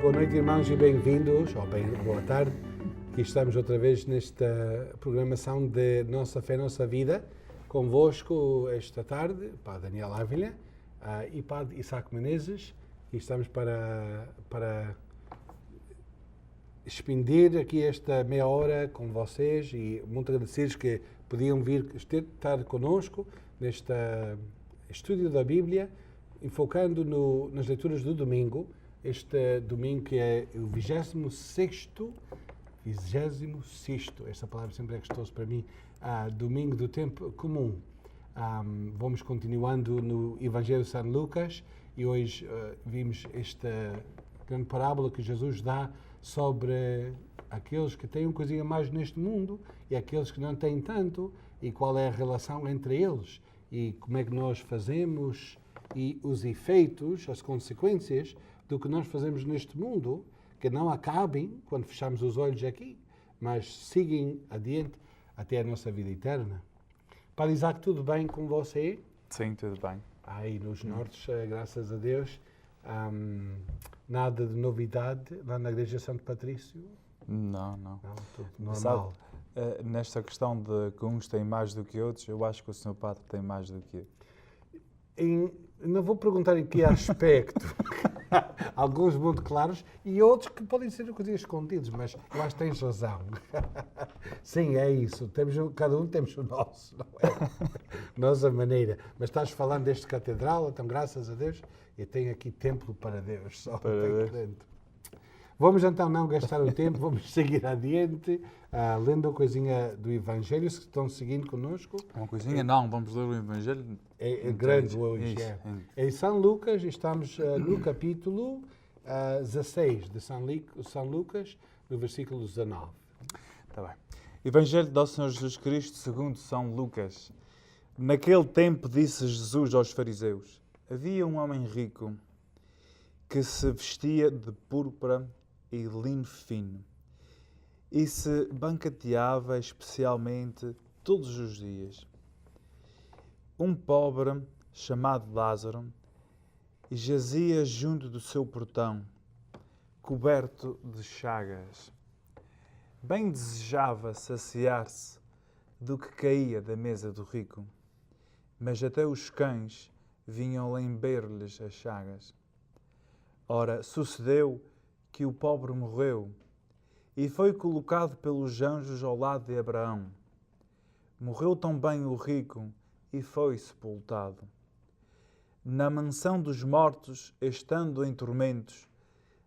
Boa noite, irmãos, e bem-vindos, ou boa tarde. Aqui estamos outra vez nesta programação de Nossa Fé, Nossa Vida. Convosco esta tarde, Padre Daniel Ávila e Padre Isaac Menezes. Aqui estamos para expandir aqui esta meia hora com vocês e muito agradecidos que podiam vir estar connosco neste estudo da Bíblia, enfocando nas leituras do domingo. Este domingo que é o 26º, esta palavra sempre é gostosa para mim, domingo do tempo comum. Vamos continuando no Evangelho de São Lucas e hoje vimos esta grande parábola que Jesus dá sobre aqueles que têm uma coisinha mais neste mundo e aqueles que não têm tanto, e qual é a relação entre eles e como é que nós fazemos e os efeitos, as consequências do que nós fazemos neste mundo, que não acabem quando fechamos os olhos aqui, mas seguem adiante até a nossa vida eterna. Padre Isaac, tudo bem com você? Sim, tudo bem. Aí nos nortes, graças a Deus, nada de novidade lá na Igreja de Santo Patrício? Não. Não, tudo normal. Sabe, nesta questão de que uns têm mais do que outros, eu acho que o Sr. Padre tem mais do que eu. Não vou perguntar em que aspecto, alguns muito claros e outros que podem ser coisinhas escondidas, mas eu acho que tens razão. Sim, é isso. Cada um temos o nosso, não é? Nossa maneira. Mas estás falando deste catedral, então graças a Deus, eu tenho aqui templo para Deus. Só para Deus. Deus. Vamos então não gastar o tempo, vamos seguir adiante, lendo a coisinha do Evangelho, se estão seguindo connosco. Uma coisinha? Não, vamos ler o Evangelho. É grande hoje. Isso, Em São Lucas, estamos no capítulo 16 de São Lucas, no versículo 19. Está bem. Evangelho do Senhor Jesus Cristo segundo São Lucas. Naquele tempo disse Jesus aos fariseus: havia um homem rico que se vestia de púrpura e linho fino e se banqueteava especialmente todos os dias. Um pobre chamado Lázaro jazia junto do seu portão, coberto de chagas. Bem desejava saciar-se do que caía da mesa do rico, mas até os cães vinham lamber-lhes as chagas. Ora, sucedeu que o pobre morreu e foi colocado pelos anjos ao lado de Abraão. Morreu também o rico e foi sepultado. Na mansão dos mortos, estando em tormentos,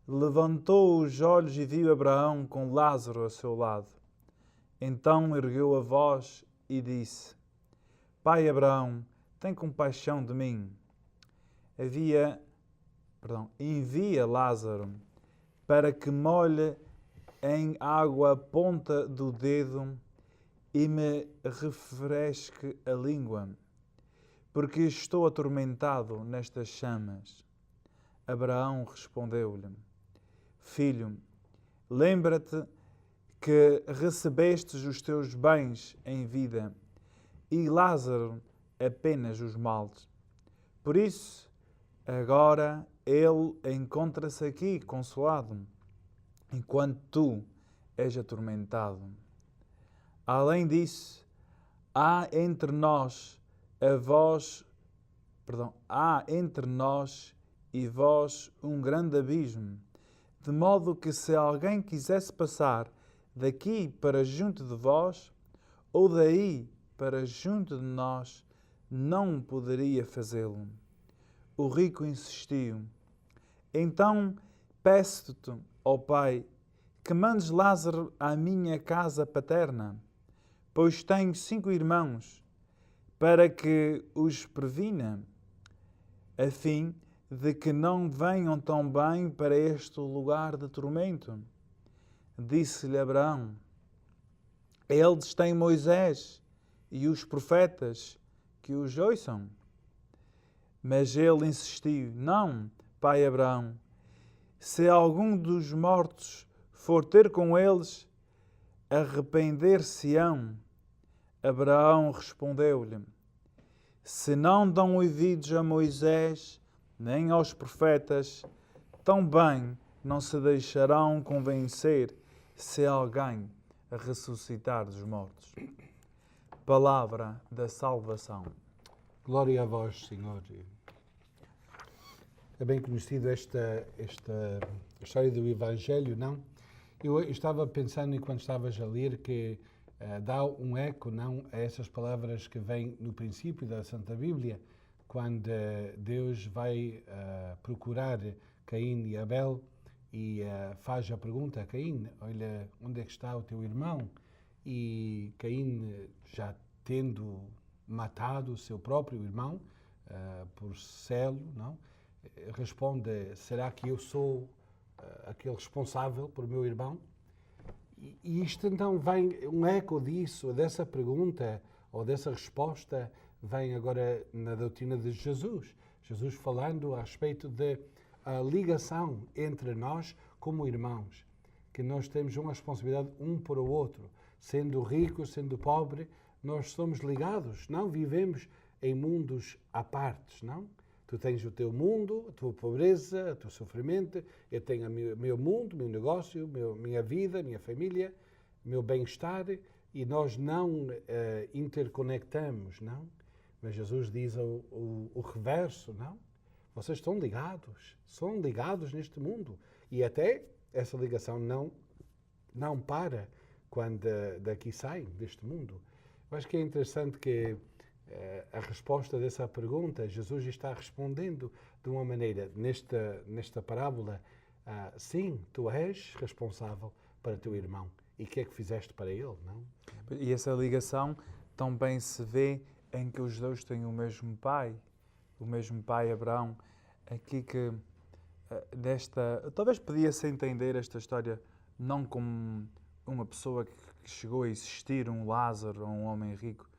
levantou os olhos e viu Abraão com Lázaro a seu lado. Então ergueu a voz e disse: Pai Abraão, tem compaixão de mim. Envia Lázaro para que molhe em água a ponta do dedo e me refresque a língua, porque estou atormentado nestas chamas. Abraão respondeu-lhe: Filho, lembra-te que recebestes os teus bens em vida e Lázaro apenas os males. Por isso, agora ele encontra-se aqui consolado, enquanto tu és atormentado. Além disso, há entre nós e vós um grande abismo, de modo que se alguém quisesse passar daqui para junto de vós, ou daí para junto de nós, não poderia fazê-lo. O rico insistiu: Então peço-te, ó Pai, que mandes Lázaro à minha casa paterna, pois tenho 5 irmãos, para que os previna, a fim de que não venham também para este lugar de tormento. Disse-lhe Abraão: Eles têm Moisés e os profetas, que os ouçam. Mas ele insistiu: Não, pai Abraão, se algum dos mortos for ter com eles, arrepender-se-ão. Abraão respondeu-lhe: Se não dão ouvidos a Moisés, nem aos profetas, tão bem não se deixarão convencer se alguém ressuscitar dos mortos. Palavra da salvação. Glória a vós, Senhor. É bem conhecido esta história do Evangelho, não? Eu estava pensando, enquanto estavas a ler, que dá um eco, não, a essas palavras que vêm no princípio da Santa Bíblia, quando Deus vai procurar Caim e Abel e faz a pergunta a Caim: olha, onde é que está o teu irmão? E Caim, já tendo matado o seu próprio irmão por selo, não? Responde: será que eu sou aquele responsável por meu irmão? E isto então vem, um eco disso, dessa pergunta ou dessa resposta, vem agora na doutrina de Jesus. Jesus falando a respeito da ligação entre nós como irmãos, que nós temos uma responsabilidade um para o outro, sendo rico, sendo pobre, nós somos ligados, não vivemos em mundos à partes, não? Tu tens o teu mundo, a tua pobreza, o teu sofrimento, eu tenho o meu mundo, o meu negócio, minha vida, minha família, o meu bem-estar, e nós não interconectamos, não? Mas Jesus diz o reverso, não? Vocês estão ligados, são ligados neste mundo, e até essa ligação não para quando daqui saem deste mundo. Eu acho que é interessante que a resposta dessa pergunta, Jesus está respondendo de uma maneira, nesta parábola, sim, tu és responsável para teu irmão. E o que é que fizeste para ele, não? E essa ligação também se vê em que os dois têm o mesmo pai Abraão. Aqui que talvez podia-se entender esta história não como uma pessoa que chegou a existir, um Lázaro ou um homem rico,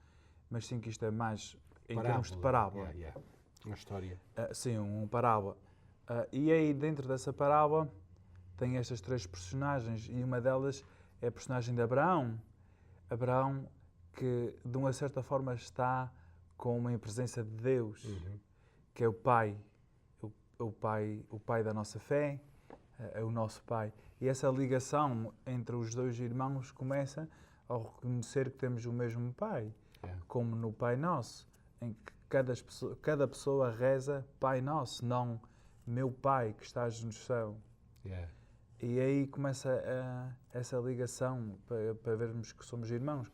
mas sim que isto é mais em termos de parábola. Uma história. Sim, uma parábola. E aí, dentro dessa parábola, tem estas três personagens, e uma delas é a personagem de Abraão. Abraão, que de uma certa forma está com uma presença de Deus, que é o Pai, o Pai da nossa fé, é o nosso Pai. E essa ligação entre os dois irmãos começa ao reconhecer que temos o mesmo Pai. Como no Pai Nosso, em que cada pessoa reza Pai Nosso, não meu Pai que estás no céu. E aí começa essa ligação para vermos que somos irmãos,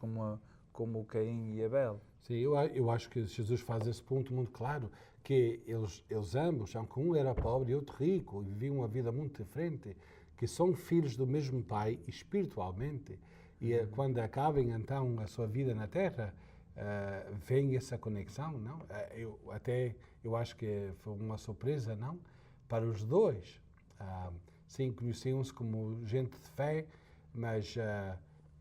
como Caim e Abel. Sim, eu acho que Jesus faz esse ponto muito claro, que eles ambos, aunque um era pobre e outro rico, e viviam uma vida muito diferente, que são filhos do mesmo Pai espiritualmente, e quando acabem então a sua vida na Terra, vem essa conexão, não? Eu acho que foi uma surpresa, não? Para os dois. Sim, conheciam-se como gente de fé, mas a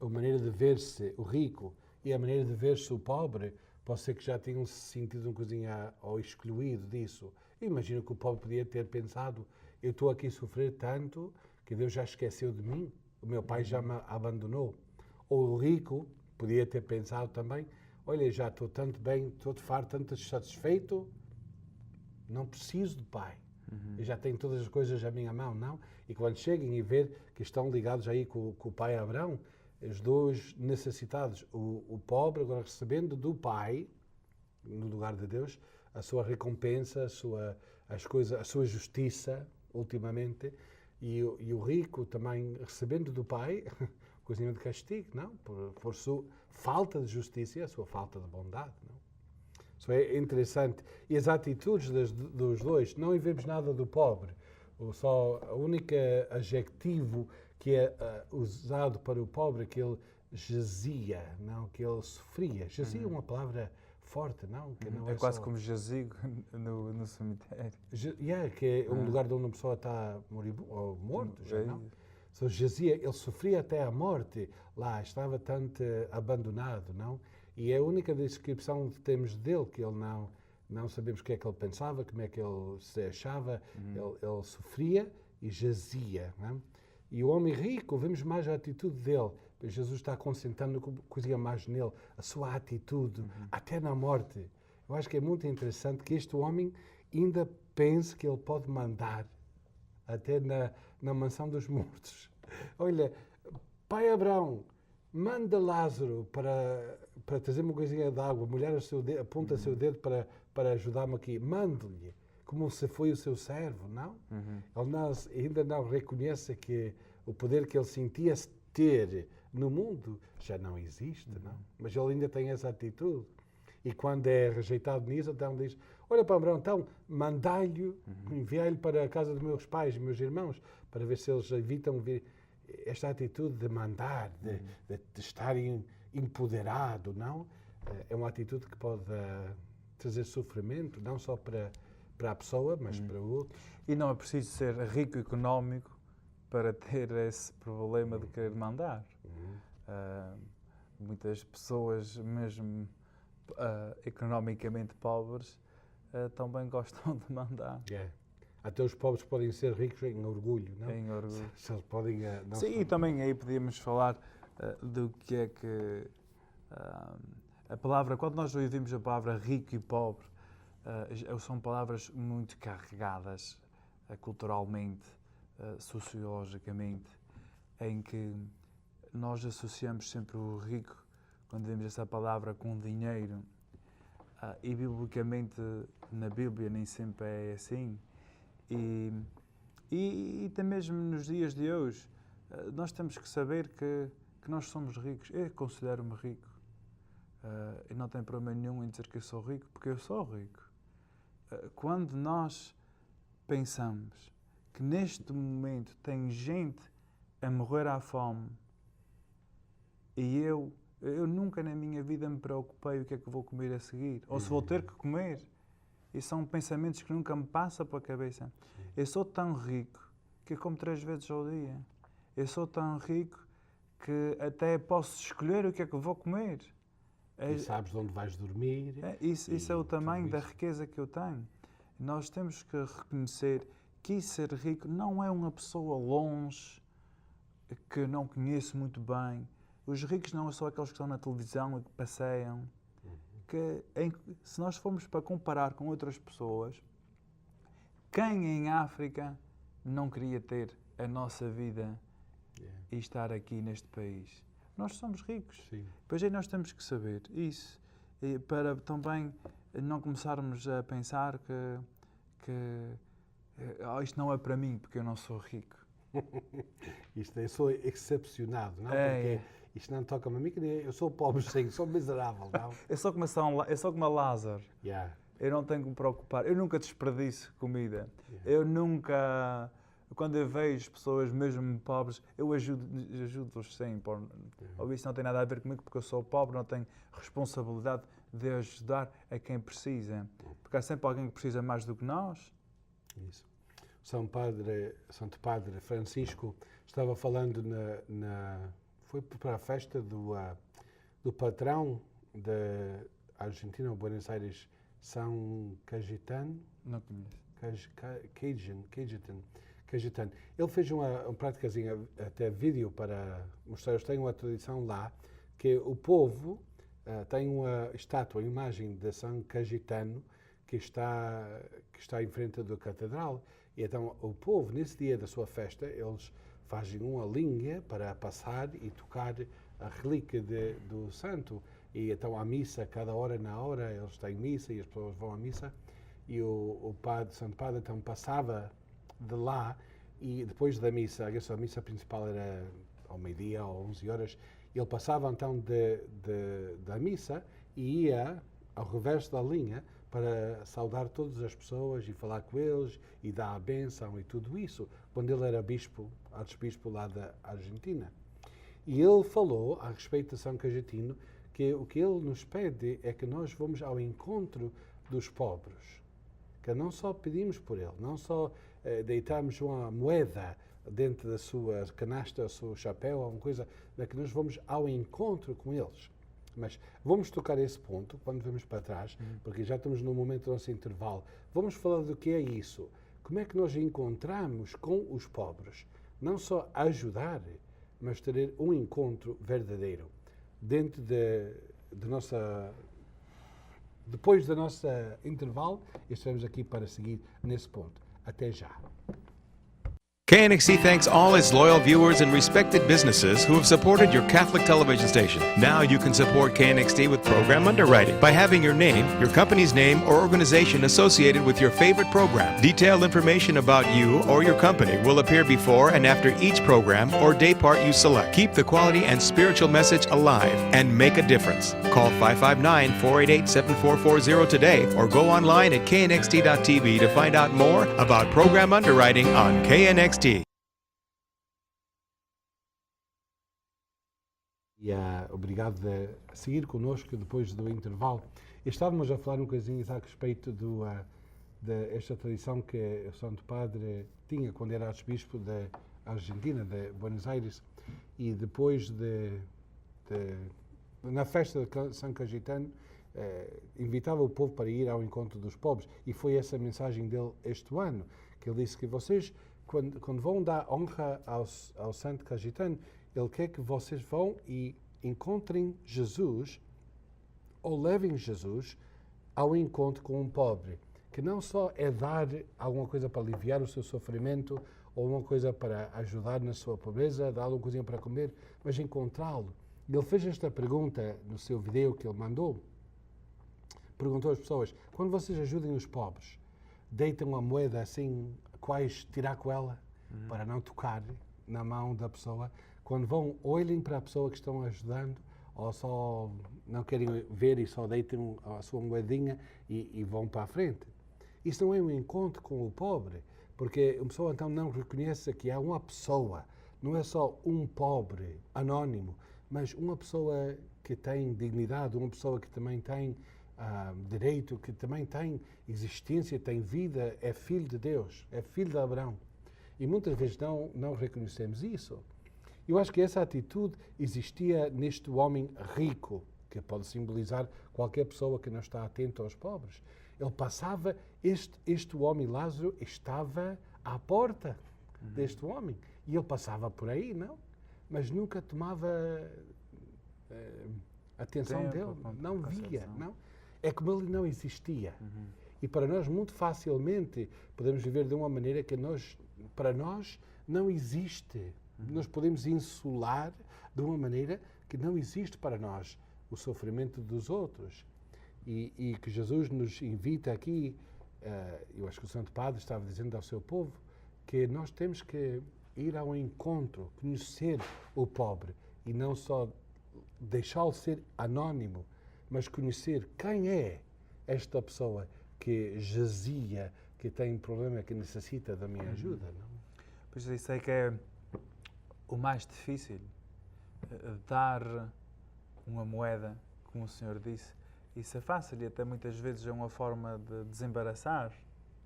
maneira de ver-se o rico e a maneira de ver-se o pobre, pode ser que já tenham se sentido um bocadinho ou excluído disso. Imagino que o pobre podia ter pensado: eu estou aqui a sofrer tanto que Deus já esqueceu de mim, o meu pai já me abandonou. Ou o rico podia ter pensado também: olha, já estou tanto bem, estou de farto, tanto satisfeito, não preciso do pai. Eu já tenho todas as coisas à minha mão, não? E quando cheguem e ver que estão ligados aí com o pai Abraão, os dois necessitados, o pobre agora recebendo do pai, no lugar de Deus, a sua recompensa, a sua justiça, ultimamente, e o rico também recebendo do pai coisinha de castigo, não? Por sua falta de justiça e a sua falta de bondade, não? Isso é interessante. E as atitudes dos dois, não vemos nada do pobre. O único adjetivo que é usado para o pobre é que ele jazia, não? Que ele sofria. Jazia é uma palavra forte, não? Que não é quase como jazigo no cemitério. Que é um lugar onde uma pessoa está morto, já não? So, jazia, ele sofria até a morte lá, estava tanto abandonado, não? E é a única descrição que temos dele, que ele não sabemos o que é que ele pensava, como é que ele se achava, ele sofria e jazia, não? E o homem rico, vemos mais a atitude dele. Jesus está concentrando coisa mais nele, a sua atitude, até na morte. Eu acho que é muito interessante que este homem ainda pense que ele pode mandar até na mansão dos mortos. Olha, pai Abraão, manda Lázaro para trazer uma coisinha de água, molhar o seu dedo, aponta o seu dedo para ajudar-me aqui. Mande-lhe, como se foi o seu servo, não? Ele ainda não reconhece que o poder que ele sentia ter no mundo já não existe, não? Mas ele ainda tem essa atitude. E quando é rejeitado nisso, então diz, olha para Abraão, então mandai-lhe, enviai-lhe para a casa dos meus pais e meus irmãos, para ver se eles evitam vir esta atitude de mandar, de estar empoderado, não? É uma atitude que pode trazer sofrimento, não só para a pessoa, mas para outros. E não é preciso ser rico económico para ter esse problema de querer mandar. Muitas pessoas, mesmo economicamente pobres, também gostam de mandar. Até os pobres podem ser ricos em orgulho, não? Em orgulho. Se eles podem... Sim, e também aí podíamos falar do que é que a palavra, quando nós ouvimos a palavra rico e pobre, são palavras muito carregadas culturalmente, sociologicamente, em que nós associamos sempre o rico, quando vemos essa palavra, com dinheiro, e biblicamente na Bíblia nem sempre é assim. E até mesmo nos dias de hoje, nós temos que saber que nós somos ricos. Eu considero-me rico. E não tenho problema nenhum em dizer que eu sou rico, porque eu sou rico. Quando nós pensamos que neste momento tem gente a morrer à fome e eu nunca na minha vida me preocupei o que é que vou comer a seguir, ou se vou ter que comer. E são pensamentos que nunca me passam pela cabeça. Eu sou tão rico que eu como 3 vezes ao dia. Eu sou tão rico que até posso escolher o que é que vou comer. E sabes de onde vais dormir. Isso é o tamanho da riqueza que eu tenho. Nós temos que reconhecer que ser rico não é uma pessoa longe, que não conheço muito bem. Os ricos não são aqueles que estão na televisão e que passeiam. Se nós formos para comparar com outras pessoas, quem em África não queria ter a nossa vida e estar aqui neste país? Nós somos ricos. Sim. Pois aí nós temos que saber isso, para também não começarmos a pensar que isto não é para mim, porque eu não sou rico. Eu sou excepcionado, não? Porque isto não toca-me a mim, que eu sou pobre, sim, sou miserável, não? Eu sou como a Lázaro. Eu não tenho que me preocupar. Eu nunca desperdiço comida. Eu nunca... Quando eu vejo pessoas mesmo pobres, eu ajudo-os sempre. Ou isso não tem nada a ver comigo, porque eu sou pobre, não tenho responsabilidade de ajudar a quem precisa. Porque há sempre alguém que precisa mais do que nós. Isso. Santo Padre Francisco estava falando foi para a festa do patrão da Argentina, Buenos Aires, São Cayetano. Não conheço. Cayetano. Ele fez uma práticazinha, até vídeo, para mostrar. Eles têm uma tradição lá, que o povo tem uma estátua, uma imagem de São Cayetano, que está em frente da catedral. E então o povo, nesse dia da sua festa, eles fazem uma linha para passar e tocar a relíquia do santo. E então a missa, cada hora na hora, eles têm missa e as pessoas vão à missa. E o Santo Padre então passava de lá, e depois da missa, a missa principal era ao meio-dia ou 11 horas, ele passava então da missa e ia ao reverso da linha para saudar todas as pessoas e falar com eles e dar a bênção e tudo isso, quando ele era arcebispo lá da Argentina. E ele falou, a respeito de São Cayetano, que o que ele nos pede é que nós vamos ao encontro dos pobres, que não só pedimos por ele, não só deitamos uma moeda dentro da sua canasta, do seu chapéu, alguma coisa, é que nós vamos ao encontro com eles. Mas vamos tocar esse ponto quando vamos para trás, porque já estamos no momento do nosso intervalo. Vamos falar do que é isso. Como é que nós encontramos com os pobres? Não só ajudar, mas ter um encontro verdadeiro. Dentro depois do nosso intervalo, estaremos aqui para seguir nesse ponto. Até já. KNXT thanks all its loyal viewers and respected businesses who have supported your Catholic television station. Now you can support KNXT with program underwriting by having your name, your company's name, or organization associated with your favorite program. Detailed information about you or your company will appear before and after each program or day part you select. Keep the quality and spiritual message alive and make a difference. Call 559-488-7440 today or go online at knxt.tv to find out more about program underwriting on KNXT. E obrigado a seguir connosco depois do intervalo. Estávamos a falar um bocadinho a respeito desta tradição que o Santo Padre tinha quando era arcebispo da Argentina, de Buenos Aires, e depois na festa de São Cayetano, invitava o povo para ir ao encontro dos pobres. E foi essa a mensagem dele este ano, que ele disse que vocês, quando vão dar honra ao Santo Cayetano, ele quer que vocês vão e encontrem Jesus, ou levem Jesus ao encontro com um pobre, que não só é dar alguma coisa para aliviar o seu sofrimento, ou uma coisa para ajudar na sua pobreza, dar alguma coisinha para comer, mas encontrá-lo. Ele fez esta pergunta no seu vídeo que ele mandou. Perguntou às pessoas: quando vocês ajudem os pobres, deitam a moeda assim, quais tirar com ela, para não tocar na mão da pessoa. Quando vão, olhem para a pessoa que estão ajudando, ou só não querem ver e só deitam a sua moedinha e vão para a frente. Isso não é um encontro com o pobre, porque uma pessoa então não reconhece que há uma pessoa, não é só um pobre anónimo, mas uma pessoa que tem dignidade, uma pessoa que também tem direito, que também tem existência, tem vida, é filho de Deus, é filho de Abraão. E muitas vezes não reconhecemos isso. Eu acho que essa atitude existia neste homem rico, que pode simbolizar qualquer pessoa que não está atenta aos pobres. Ele passava, este homem Lázaro estava à porta deste homem, e ele passava por aí, não? Mas nunca tomava atenção dele, não via, não? É como ele não existia. E para nós, muito facilmente, podemos viver de uma maneira que para nós não existe. Nós podemos insular de uma maneira que não existe para nós o sofrimento dos outros. E que Jesus nos invita aqui, eu acho que o Santo Padre estava dizendo ao seu povo, que nós temos que ir ao encontro, conhecer o pobre, e não só deixá-lo ser anónimo, mas conhecer quem é esta pessoa que jazia, que tem um problema, que necessita da minha ajuda. Não? Pois isso é que é o mais difícil, dar uma moeda, como o Senhor disse. Isso é fácil e até muitas vezes é uma forma de desembaraçar,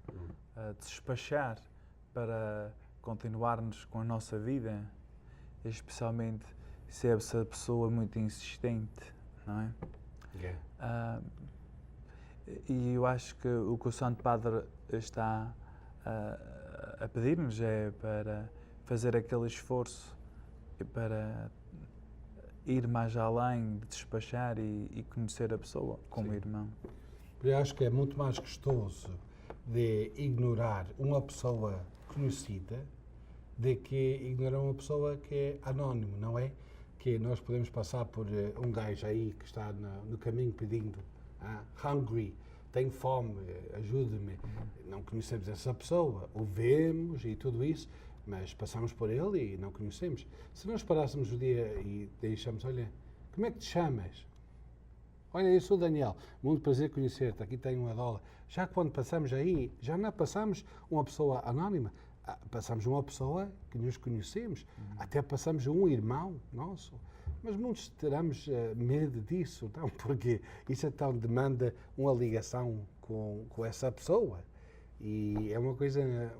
de despachar para continuarmos com a nossa vida, especialmente se é essa pessoa muito insistente, não é? Yeah. E eu acho que o que o Santo Padre está a pedir-nos é para fazer aquele esforço para ir mais além, de despachar e conhecer a pessoa como irmão. Eu acho que é muito mais gostoso de ignorar uma pessoa conhecida do que ignorar uma pessoa que é anónimo, não é? Que nós podemos passar por um gajo aí que está no caminho pedindo, hungry, tem fome, ajude-me. Não conhecemos essa pessoa, o vemos e tudo isso, mas passamos por ele e não conhecemos. Se nós parássemos o dia e deixamos: olha, como é que te chamas? Olha, eu sou o Daniel, muito prazer conhecer-te, aqui tenho $1. Já quando passamos aí, já não passamos uma pessoa anónima, passamos uma pessoa que nos conhecemos, até passamos um irmão nosso. Mas muitos teremos medo disso, não? Porque isso então demanda uma ligação com essa pessoa. E é uma coisinha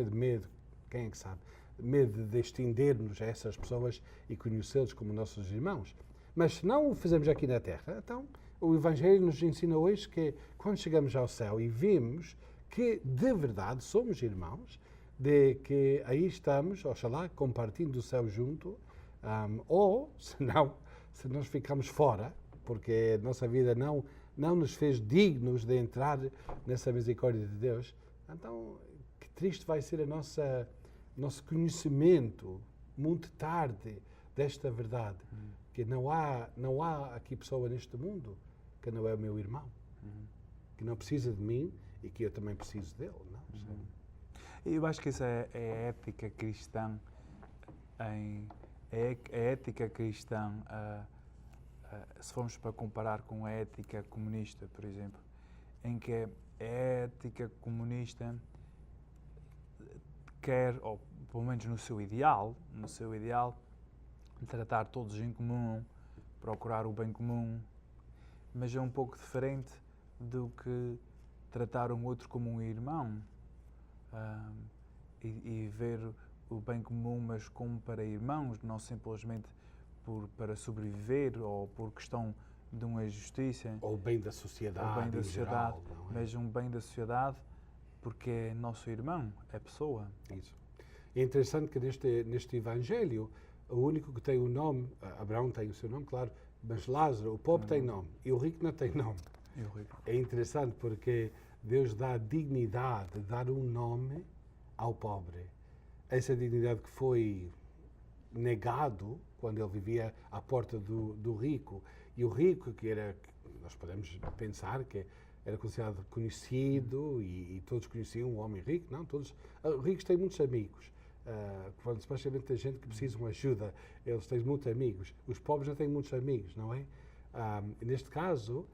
de medo, quem é que sabe? Medo de estender-nos a essas pessoas e conhecê-los como nossos irmãos. Mas se não o fizemos aqui na Terra, então o Evangelho nos ensina hoje que quando chegamos ao céu e vemos que de verdade somos irmãos, de que aí estamos, oxalá, compartilhando o céu junto, ou, se nós ficamos fora, porque a nossa vida não nos fez dignos de entrar nessa misericórdia de Deus, então que triste vai ser nosso conhecimento muito tarde desta verdade, que não há aqui pessoa neste mundo que não é o meu irmão, que não precisa de mim e que eu também preciso dele. Não? Eu acho que isso é a ética cristã, se formos para comparar com a ética comunista, por exemplo, em que a ética comunista quer, ou pelo menos no seu ideal, tratar todos em comum, procurar o bem comum, mas é um pouco diferente do que tratar um outro como um irmão e ver o bem comum, mas como para irmãos, não simplesmente para sobreviver ou por questão de uma justiça. Ou o bem da sociedade, geral, não é? Mas um bem da sociedade porque é nosso irmão, é pessoa. Isso. É interessante que neste Evangelho, o único que tem o nome, Abraão tem o seu nome, claro, mas Lázaro, o pobre tem nome e o rico não tem nome. É interessante porque Deus dá dignidade, dar um nome ao pobre. Essa dignidade que foi negado quando ele vivia à porta do rico. E o rico, nós podemos pensar que era considerado conhecido e todos conheciam o homem rico, não? Todos, ricos têm muitos amigos. Quando especialmente tem gente que precisa de uma ajuda, eles têm muitos amigos. Os pobres não têm muitos amigos, não é? Neste caso,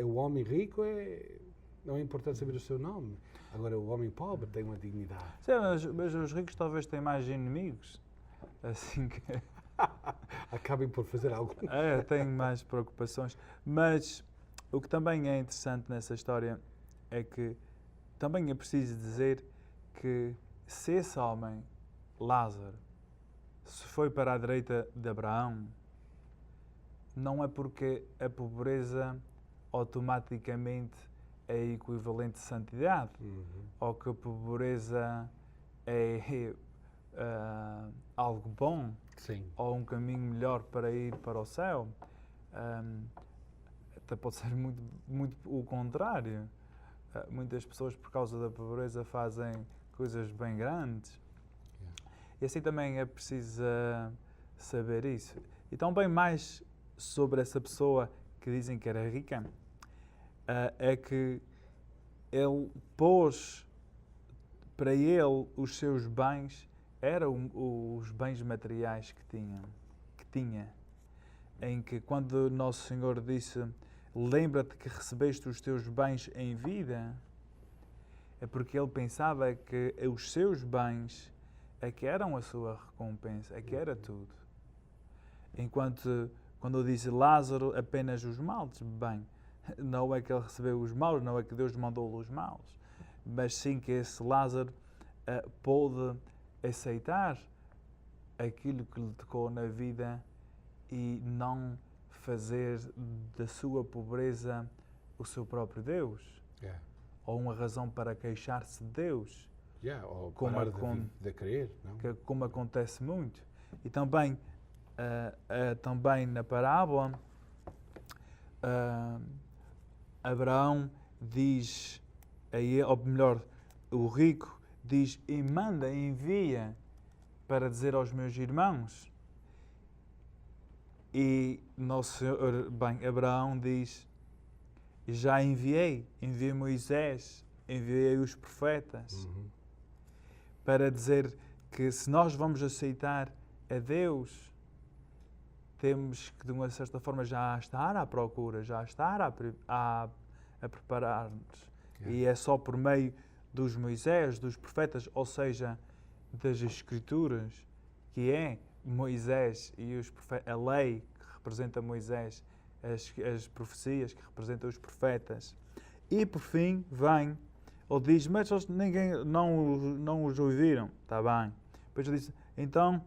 o homem rico não é importante saber o seu nome. Agora, o homem pobre tem uma dignidade. Sim, mas os ricos talvez têm mais inimigos. Assim que... Acabem por fazer algo. Têm mais preocupações. Mas o que também é interessante nessa história é que também é preciso dizer que se esse homem, Lázaro, se foi para a direita de Abraão, não é porque a pobreza automaticamente é equivalente de santidade, ou que a pobreza é algo bom, Sim. ou um caminho melhor para ir para o céu. Até pode ser muito o contrário. Muitas pessoas, por causa da pobreza, fazem coisas bem grandes. E assim também é preciso saber isso. E também mais sobre essa pessoa que dizem que era rica, é que ele pôs para ele os seus bens, eram os bens materiais que tinha. Em que quando Nosso Senhor disse, lembra-te que recebeste os teus bens em vida, é porque ele pensava que os seus bens é que eram a sua recompensa, é que era tudo. Enquanto, quando eu disse Lázaro, apenas os males, bem, não é que ele recebeu os maus, não é que Deus mandou os maus, mas sim que esse Lázaro pôde aceitar aquilo que lhe tocou na vida e não fazer da sua pobreza o seu próprio Deus, ou uma razão para queixar-se de Deus, ou parar de crer, não? Como acontece muito. E também, também na parábola, Abraão diz a ele, ou melhor, o rico diz, envia para dizer aos meus irmãos. E Abraão diz, já enviei Moisés, enviei os profetas, para dizer que se nós vamos aceitar a Deus, temos que, de uma certa forma, já estar à procura, já estar a preparar-nos. E é só por meio dos Moisés, dos profetas, ou seja, das Escrituras, que é Moisés e os profetas, a lei que representa Moisés, as profecias que representam os profetas. E por fim vem, ele diz, mas ninguém não os ouviram. Está bem. Depois ele diz, então,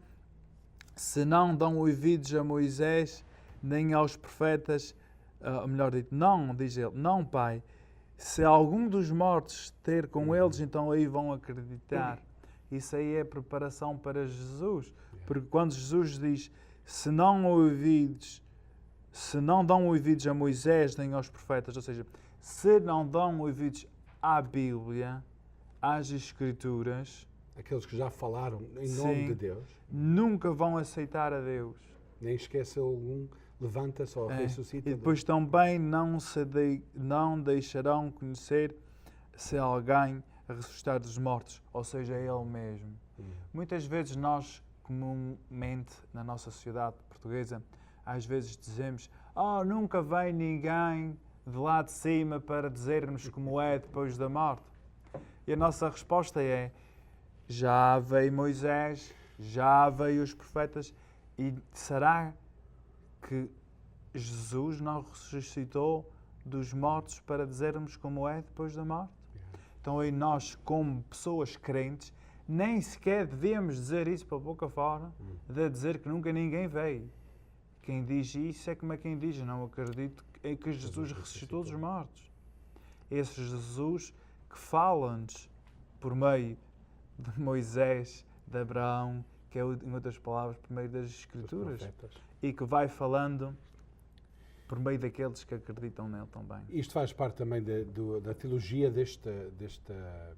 se não dão ouvidos a Moisés, nem aos profetas, melhor dito, não, diz ele, não, Pai, se algum dos mortos ter com eles, então aí vão acreditar. Isso aí é preparação para Jesus. Porque quando Jesus diz, se não dão ouvidos a Moisés nem aos profetas, ou seja, se não dão ouvidos à Bíblia, às Escrituras, Aqueles que já falaram em Sim. nome de Deus, nunca vão aceitar a Deus. nem esquece algum, levanta-se ou ressuscita. E depois também não deixarão conhecer se alguém ressuscitar dos mortos, ou seja, Ele mesmo. Muitas vezes nós, comumente, na nossa sociedade portuguesa, às vezes dizemos: nunca vem ninguém de lá de cima para dizer-nos como é depois da morte. E a nossa resposta é: já veio Moisés, já veio os profetas, e será que Jesus não ressuscitou dos mortos para dizermos como é depois da morte? Então aí nós, como pessoas crentes, nem sequer devemos dizer isso para a boca fora, de dizer que nunca ninguém veio. Quem diz isso é como é quem diz: não acredito em que Jesus ressuscitou dos mortos. Esse Jesus que fala-nos por meio de Moisés, de Abraão, que é, em outras palavras, por meio das Escrituras, e que vai falando por meio daqueles que acreditam nele também. Isto faz parte também da teologia desta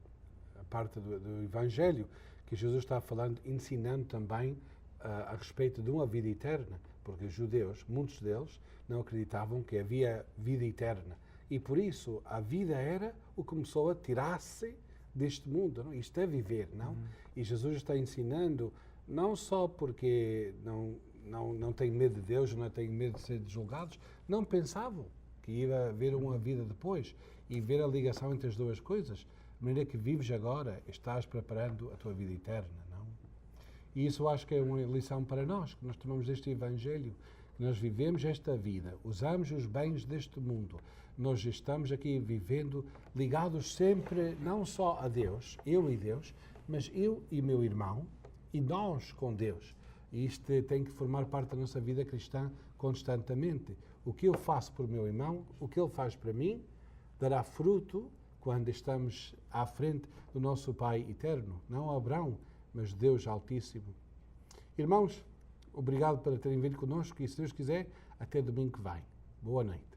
parte do Evangelho, que Jesus está falando, ensinando também a respeito de uma vida eterna, porque os judeus, muitos deles, não acreditavam que havia vida eterna. E por isso a vida era o que começou a tirar-se deste mundo, não? Isto é viver, não? E Jesus está ensinando, não só porque não tem medo de Deus, não tem medo de ser julgados, não pensavam que ia haver uma vida depois, e ver a ligação entre as duas coisas. De maneira que vives agora, estás preparando a tua vida eterna, não? E isso eu acho que é uma lição para nós, que nós tomamos deste Evangelho, que nós vivemos esta vida, usamos os bens deste mundo, nós estamos aqui vivendo ligados sempre, não só a Deus, eu e Deus, mas eu e meu irmão, e nós com Deus. E isto tem que formar parte da nossa vida cristã constantemente. O que eu faço por meu irmão, o que ele faz para mim, dará fruto quando estamos à frente do nosso Pai eterno, não Abraão, mas Deus Altíssimo. Irmãos, obrigado por terem vindo connosco e, se Deus quiser, até domingo que vem. Boa noite.